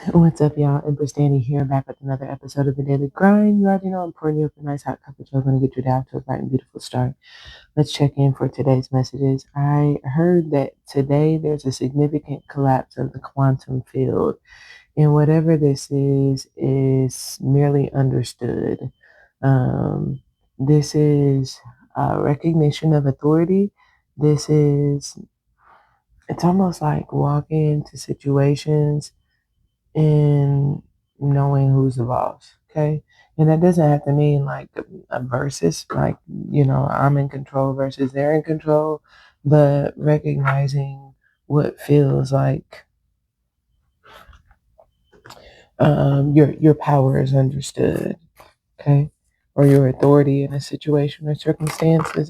What's up, y'all? Empress Danny here, back with another episode of the Daily Grind. You already know I'm pouring you up a nice hot cup of joe, going to get you down to a bright and beautiful start. Let's check in for today's messages. I heard that today there's a significant collapse of the quantum field, and whatever this is merely understood. This is recognition of authority. This is, it's almost like walking into situations in knowing who's the boss. Okay. And that doesn't have to mean like a versus, like, I'm in control versus they're in control, but recognizing what feels like your power is understood. Okay. Or your authority in a situation or circumstance is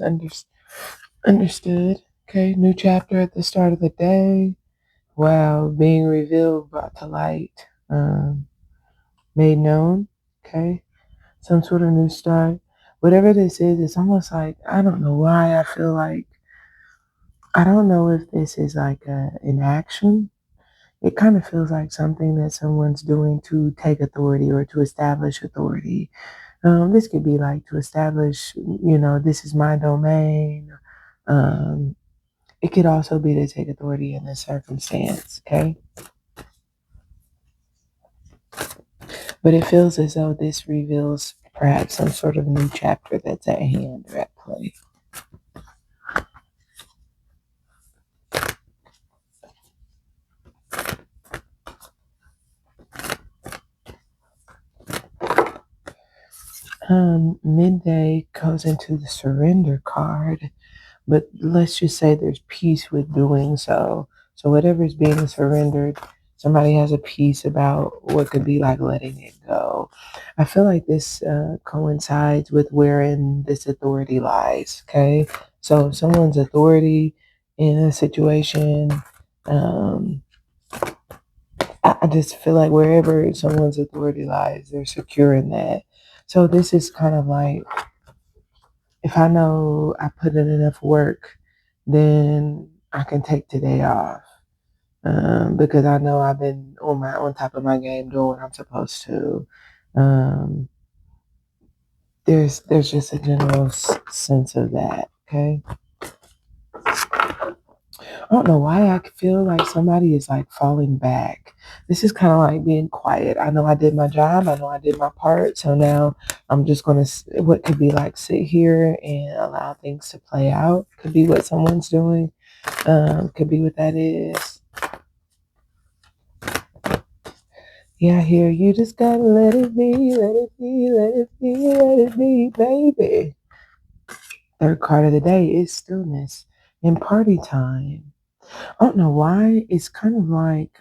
understood. Okay. New chapter at the start of the day. Wow. Being revealed, brought to light, made known. Okay, some sort of new start. Whatever this is, it's almost like, I don't know why I feel like, I don't know if this is like an action. It kind of feels like something that someone's doing to take authority or to establish authority. This could be like to establish, this is my domain. Um, it could also be to take authority in this circumstance, okay? But it feels as though this reveals perhaps some sort of new chapter that's at hand or at play. Midday goes into the surrender card, but let's just say there's peace with doing so. So whatever is being surrendered, somebody has a peace about what could be like letting it go. I feel like this coincides with wherein this authority lies. Okay, so if someone's authority in a situation, um, I just feel like wherever someone's authority lies, they're secure in that. So this is kind of like, if I know I put in enough work, then I can take today off, because I know I've been on top of my game doing what I'm supposed to. Um, there's just a general sense of that. Okay, I don't know why I feel like somebody is like falling back. This is kind of like being quiet. I know I did my job. I know I did my part. So now I'm just going to, what could be like, sit here and allow things to play out. Could be what someone's doing. Could be what that is. Yeah, I hear you just gotta let it be, let it be, let it be, let it be, baby. Third card of the day is stillness and party time. I don't know why. It's kind of like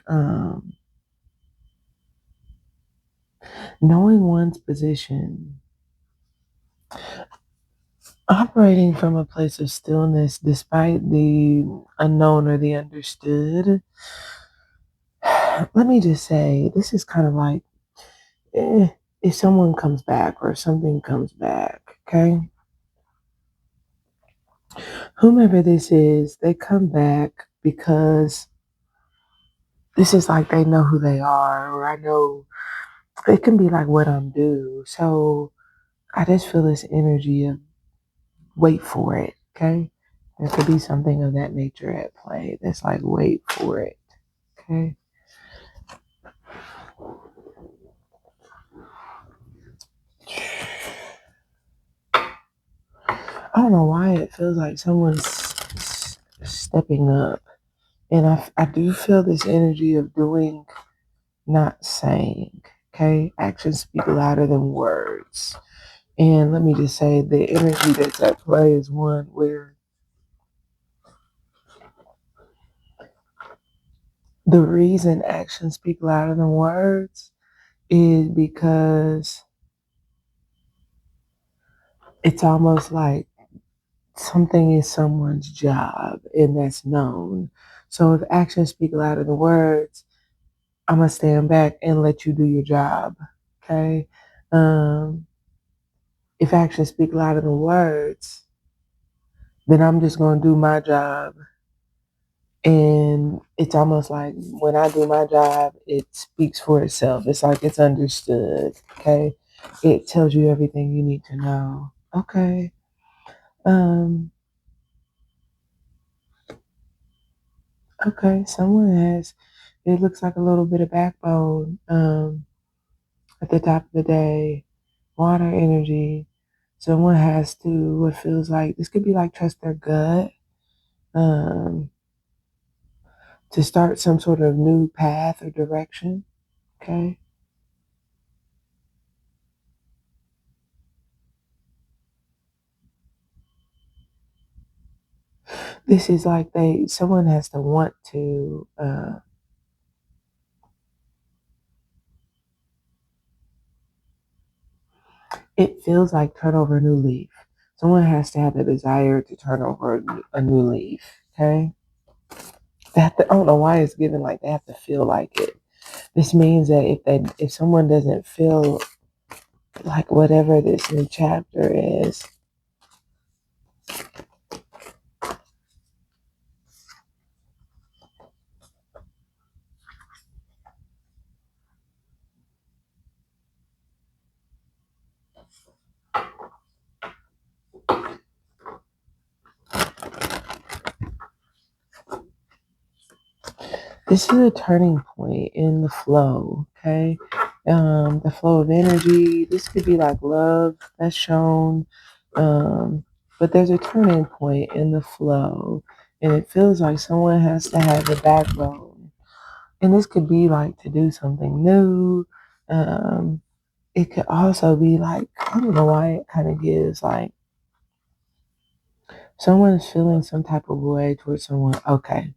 knowing one's position, operating from a place of stillness despite the unknown or the understood. Let me just say, this is kind of like, if someone comes back or something comes back, okay? Whomever this is, they come back because this is like they know who they are, or I know it can be like what I'm due. So I just feel this energy of wait for it, okay? There could be something of that nature at play that's like, wait for it, okay? I don't know why it feels like someone's stepping up. And I do feel this energy of doing, not saying, okay? Actions speak louder than words. And let me just say, the energy that's at play is one where the reason actions speak louder than words is because it's almost like something is someone's job and that's known. So if actions speak louder than words, I'm gonna stand back and let you do your job. Okay. Um, if actions speak louder than words, then I'm just gonna do my job And it's almost like when I do my job, it speaks for itself. It's like it's understood. Okay. It tells you everything you need to know. Okay. Um, okay. Someone has, it looks like a little bit of backbone. At the top of the day, water energy. Someone has to, what feels like, this could be like trust their gut. Um, to start some sort of new path or direction. Okay. This is like someone has to want to, it feels like turn over a new leaf. Someone has to have the desire to turn over a new leaf. Okay. They have to, I don't know why it's given like they have to feel like it. This means that if someone doesn't feel like whatever this new chapter is, this is a turning point in the flow. Okay. The flow of energy. This could be like love that's shown. Um, but there's a turning point in the flow. And it feels like someone has to have the backbone. And this could be like to do something new. Um, it could also be like, I don't know why it kind of gives like someone's feeling some type of way towards someone. Okay,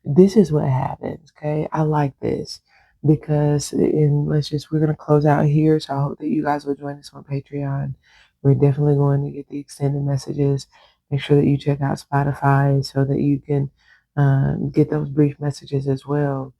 this is what happens. Okay, I like this because, and we're gonna close out here. So I hope that you guys will join us on Patreon. We're definitely going to get the extended messages. Make sure that you check out Spotify so that you can get those brief messages as well.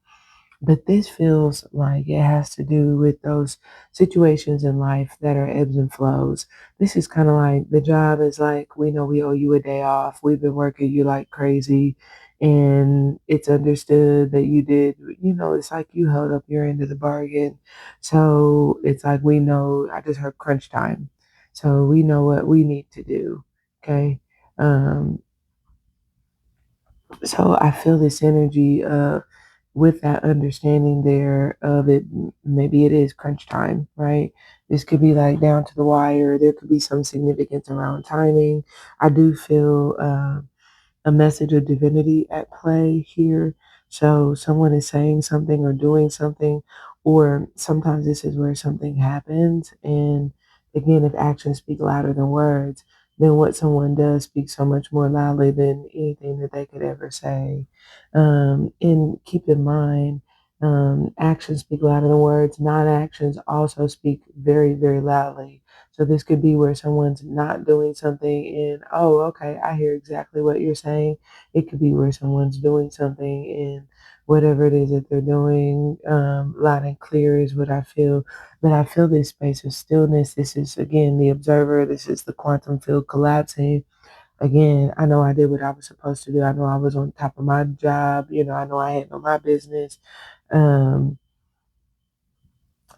But this feels like it has to do with those situations in life that are ebbs and flows. This is kind of like the job is like, we know we owe you a day off. We've been working you like crazy. And it's understood that you did, it's like you held up your end of the bargain. So it's like, we know, I just heard crunch time. So we know what we need to do. Okay. Um, so I feel this energy with that understanding there of it. Maybe it is crunch time, right? This could be like down to the wire. There could be some significance around timing. I do feel a message of divinity at play here. So someone is saying something or doing something, or sometimes this is where something happens. And again, if actions speak louder than words, then what someone does speaks so much more loudly than anything that they could ever say. And keep in mind, actions speak louder than words. Non actions also speak very, very loudly. So this could be where someone's not doing something and, oh, okay, I hear exactly what you're saying. It could be where someone's doing something and whatever it is that they're doing, loud and clear is what I feel. But I feel this space of stillness. This is, again, the observer. This is the quantum field collapsing. Again, I know I did what I was supposed to do. I know I was on top of my job. I know I handled my business. Um,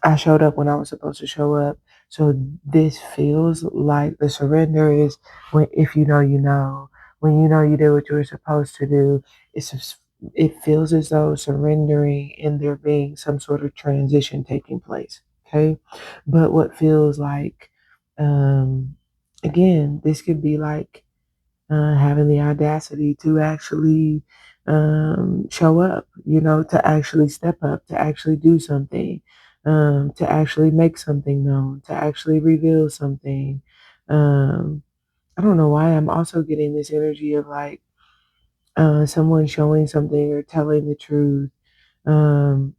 I showed up when I was supposed to show up. So this feels like the surrender is when, if you know, you know. When you know you did what you were supposed to do, it feels as though surrendering and there being some sort of transition taking place. Okay. But what feels like, um, again, this could be like having the audacity to actually show up, to actually step up, to actually do something, to actually make something known, to actually reveal something. Um, I don't know why I'm also getting this energy of like someone showing something or telling the truth. Um,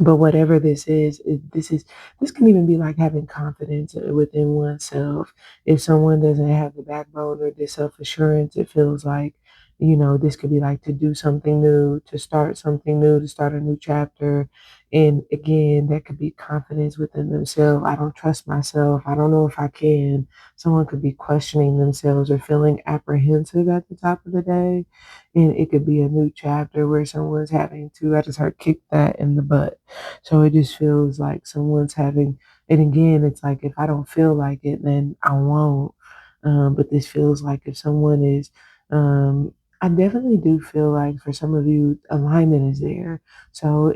but whatever this is, this can even be like having confidence within oneself. If someone doesn't have the backbone or the self assurance, it feels like This could be like to do something new, to start something new, to start a new chapter. And again, that could be confidence within themselves. I don't trust myself. I don't know if I can. Someone could be questioning themselves or feeling apprehensive at the top of the day. And it could be a new chapter where someone's having to, I just heard kick that in the butt. So it just feels like someone's having, and again, it's like if I don't feel like it, then I won't. But this feels like if someone is, I definitely do feel like for some of you, alignment is there. So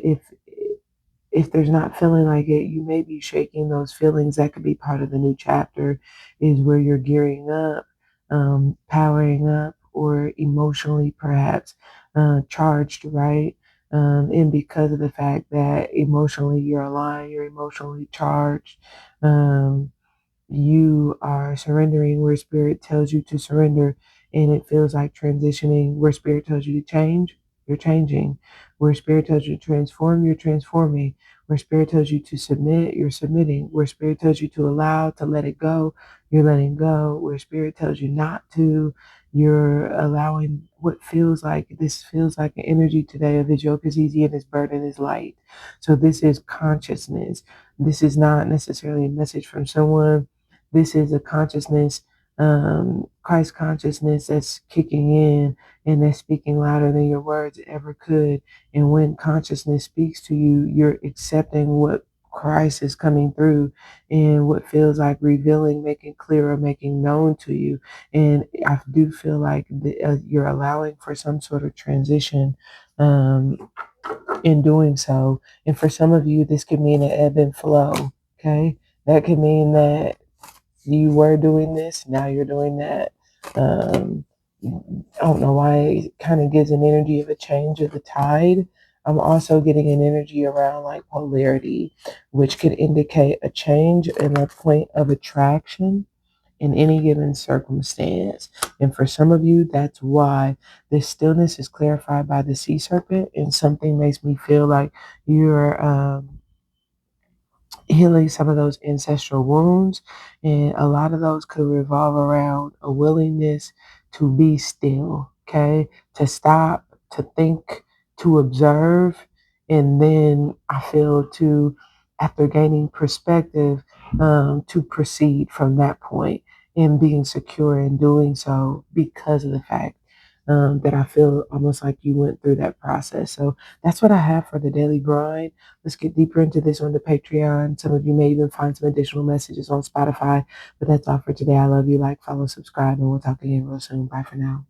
if there's not feeling like it, you may be shaking those feelings. That could be part of the new chapter, is where you're gearing up, powering up, or emotionally perhaps charged, right? And because of the fact that emotionally you're aligned, you're emotionally charged. Um, you are surrendering where spirit tells you to surrender, and it feels like transitioning where spirit tells you to change, you're changing. Where spirit tells you to transform, you're transforming. Where spirit tells you to submit, you're submitting. Where spirit tells you to allow, to let it go, you're letting go. Where spirit tells you not to, you're allowing. What feels like, this feels like an energy today of his yoke is easy and his burden is light. So this is consciousness. This is not necessarily a message from someone. This is a consciousness, Christ consciousness that's kicking in, and that's speaking louder than your words ever could. And when consciousness speaks to you, you're accepting what Christ is coming through, and what feels like revealing, making clear, or making known to you. And I do feel like you're allowing for some sort of transition in doing so. And for some of you, this could mean an ebb and flow. Okay. That could mean that you were doing this, now you're doing that. Um, I don't know why it kind of gives an energy of a change of the tide. I'm also getting an energy around like polarity, which could indicate a change in a point of attraction in any given circumstance. And for some of you, that's why this stillness is clarified by the sea serpent, and something makes me feel like you're healing some of those ancestral wounds. And a lot of those could revolve around a willingness to be still, okay? To stop, to think, to observe. And then I feel to, after gaining perspective, to proceed from that point and being secure in doing so because of the fact that I feel almost like you went through that process. So that's what I have for the daily grind. Let's get deeper into this on the Patreon. Some of you may even find some additional messages on Spotify. But that's all for today. I love you. Like, follow, subscribe, and we'll talk again real soon. Bye for now.